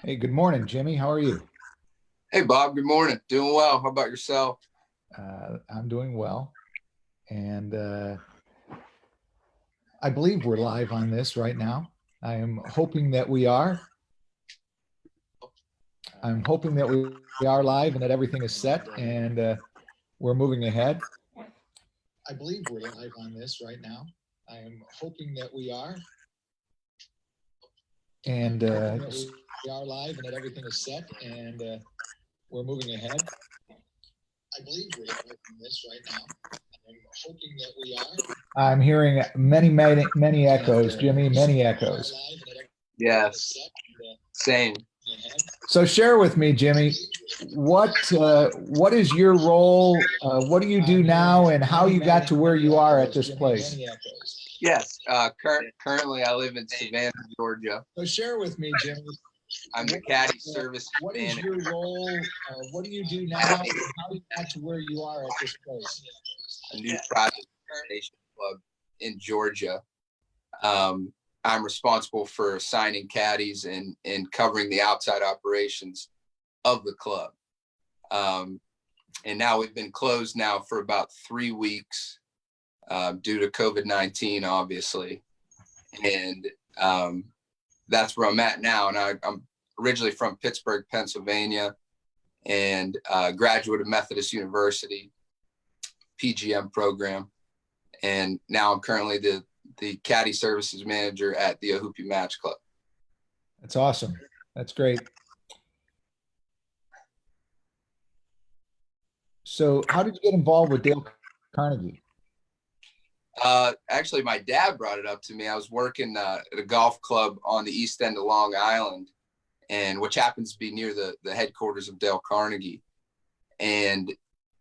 Hey, good morning, Jimmy. How are you? Hey Bob, good morning. Doing well. How about yourself? I'm doing well. And I believe we're live on this right now. I am hoping that we are. I'm hoping that we are live and that everything is set and we're moving ahead. I believe we're live on this right now. I am hoping that we are. And we are live and that everything is set and we're moving ahead. I believe we're live on this right now. I'm hoping that we are. I'm hearing many echoes, Jimmy, many echoes. Yes, same. So share with me, Jimmy, what is your role? What do you do now, and how you got to where you are at this place? Yes, currently I live in Savannah, Georgia. So share with me, Jimmy. I'm the caddy service What is manager. your role? What do you do now, and how you got to where you are at this place? A new private station club in Georgia. I'm responsible for signing caddies and covering the outside operations of the club. And now we've been closed now for about 3 weeks due to COVID-19, obviously. And that's where I'm at now. And I'm originally from Pittsburgh, Pennsylvania, and graduate of Methodist University, PGM program. And now I'm currently the caddy services manager at the Ohoopee Match Club. That's awesome. That's great. So how did you get involved with Dale Carnegie? Actually, my dad brought it up to me. I was working at a golf club on the east end of Long Island, and which happens to be near the headquarters of Dale Carnegie. And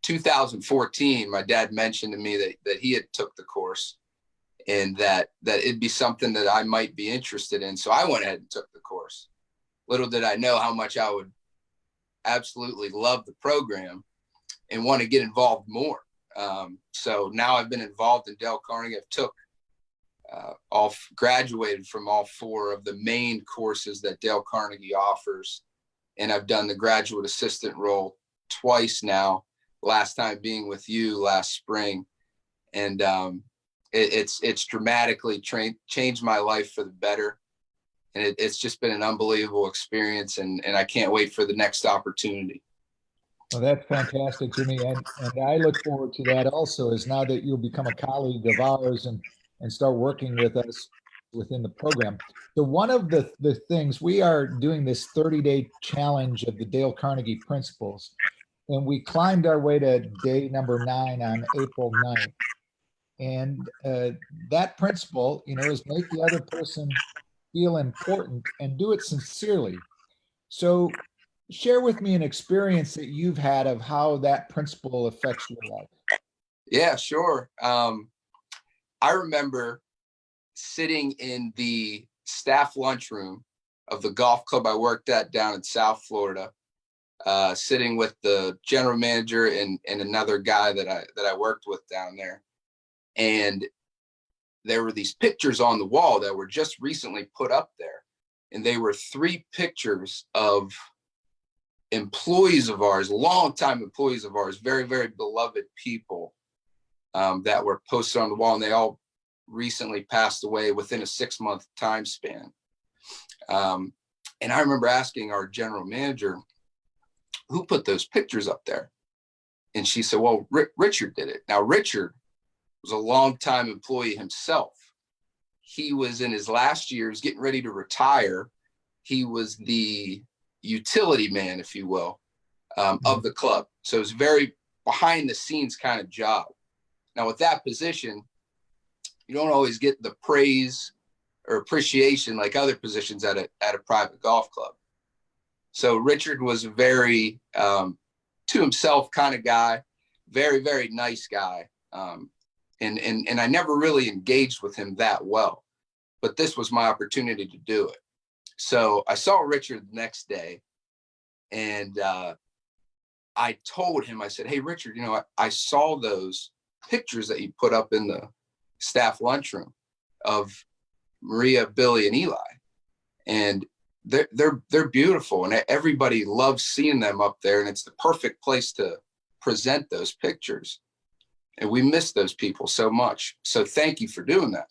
2014, my dad mentioned to me that he had took the course and that it'd be something that I might be interested in. So I went ahead and took the course. Little did I know how much I would absolutely love the program and want to get involved more. So now I've been involved in Dale Carnegie. I've took graduated from all four of the main courses that Dale Carnegie offers. And I've done the graduate assistant role twice now, last time being with you last spring. And it's dramatically changed my life for the better. And it's just been an unbelievable experience. And I can't wait for the next opportunity. Well, that's fantastic, Jimmy. And I look forward to that also, is now that you'll become a colleague of ours and start working with us within the program. So one of the things we are doing this 30-day challenge of the Dale Carnegie principles, and we climbed our way to day number 9 on April 9th. And that principle, is make the other person feel important and do it sincerely. So share with me an experience that you've had of how that principle affects your life. Yeah, sure. I remember sitting in the staff lunchroom of the golf club I worked at down in South Florida, sitting with the general manager and another guy that I worked with down there. And there were these pictures on the wall that were just recently put up there. And they were 3 pictures of employees of ours, longtime employees of ours, very, very beloved people that were posted on the wall. And they all recently passed away within a 6-month time span. And I remember asking our general manager, who put those pictures up there? And she said, well, Richard did it. Now, Richard was a longtime employee himself. He was in his last years, getting ready to retire. He was the utility man, if you will, of the club. So it's very behind the scenes kind of job. Now, with that position, you don't always get the praise or appreciation like other positions at a private golf club. So Richard was a very to himself kind of guy, very, very nice guy. And I never really engaged with him that well, but this was my opportunity to do it. So I saw Richard the next day, and I told him, I said, hey, Richard, I saw those pictures that you put up in the staff lunchroom of Maria, Billy, and Eli. And they're beautiful, and everybody loves seeing them up there, and it's the perfect place to present those pictures. And we miss those people so much. So thank you for doing that.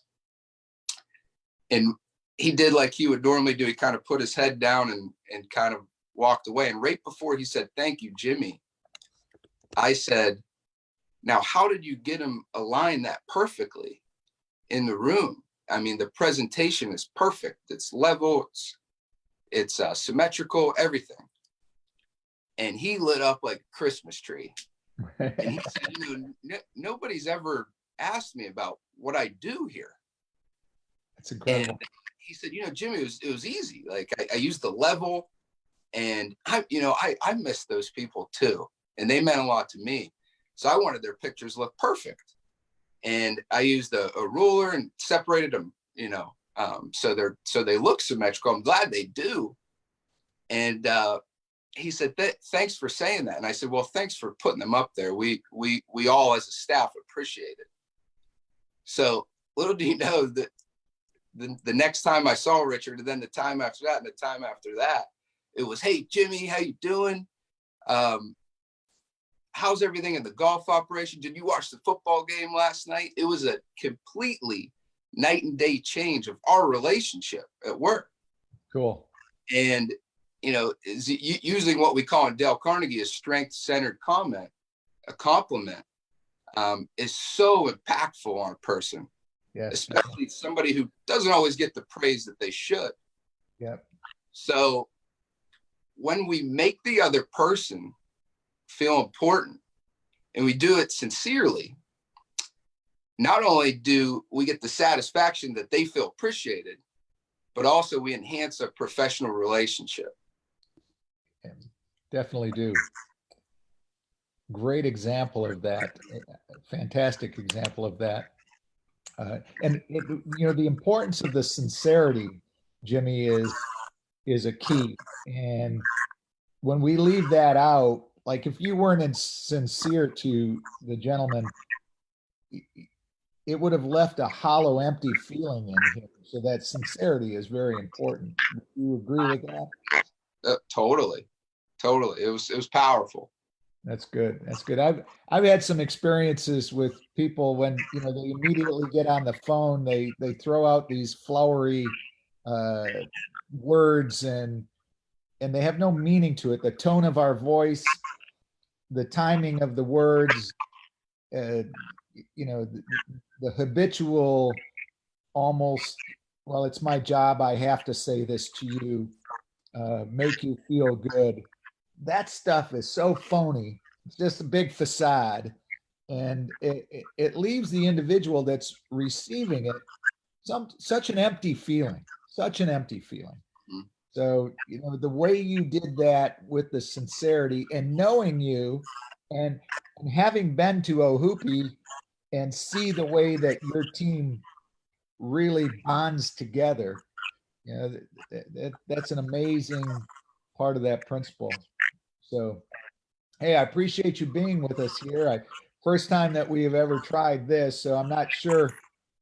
And he did like he would normally do. He kind of put his head down and kind of walked away. And right before he said, "Thank you, Jimmy," I said, "Now, how did you get him aligned that perfectly in the room? I mean, the presentation is perfect. It's level, it's symmetrical, everything." And he lit up like a Christmas tree. And he said, "You know, nobody's ever asked me about what I do here." That's incredible. And he said, "You know, Jimmy, it was easy. Like I used the level, and I miss those people too, and they meant a lot to me. So I wanted their pictures look perfect, and I used a ruler and separated them, so they look symmetrical. I'm glad they do." And he said, "Thanks for saying that." And I said, "Well, thanks for putting them up there. We all as a staff appreciate it." So little do you know that the next time I saw Richard, and then the time after that, and the time after that, it was, "Hey, Jimmy, how you doing? How's everything in the golf operation? Did you watch the football game last night?" It was a completely night and day change of our relationship at work. Cool. And, using what we call in Dale Carnegie a strength-centered comment, a compliment, is so impactful on a person. Yes. Especially somebody who doesn't always get the praise that they should. Yep. So when we make the other person feel important, and we do it sincerely, not only do we get the satisfaction that they feel appreciated, but also we enhance a professional relationship. Definitely do. Great example of that. Fantastic example of that. And the importance of the sincerity, Jimmy, is a key. And when we leave that out, like if you weren't sincere to the gentleman, it would have left a hollow, empty feeling in him. So that sincerity is very important. Do you agree with that? Totally. It was powerful. That's good. That's good. I've had some experiences with people when they immediately get on the phone, they throw out these flowery words and they have no meaning to it. The tone of our voice, the timing of the words, the habitual, almost, well, it's my job, I have to say this to you, make you feel good. That stuff is so phony. It's just a big facade. And it leaves the individual that's receiving it such an empty feeling, Mm-hmm. So, the way you did that with the sincerity and knowing you and having been to Ohoopee and see the way that your team really bonds together, that's an amazing part of that principle. So, hey, I appreciate you being with us here. First time that we have ever tried this, so I'm not sure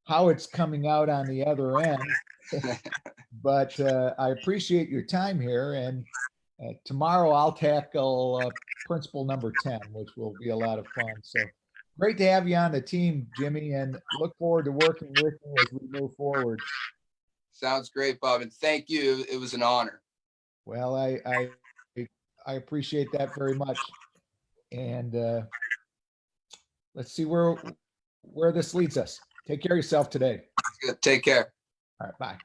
how it's coming out on the other end, but I appreciate your time here. And tomorrow I'll tackle principle number 10, which will be a lot of fun. So great to have you on the team, Jimmy, and look forward to working with you as we move forward. Sounds great, Bob, and thank you. It was an honor. Well, I appreciate that very much. And let's see where this leads us. Take care of yourself today. Take care. All right, bye.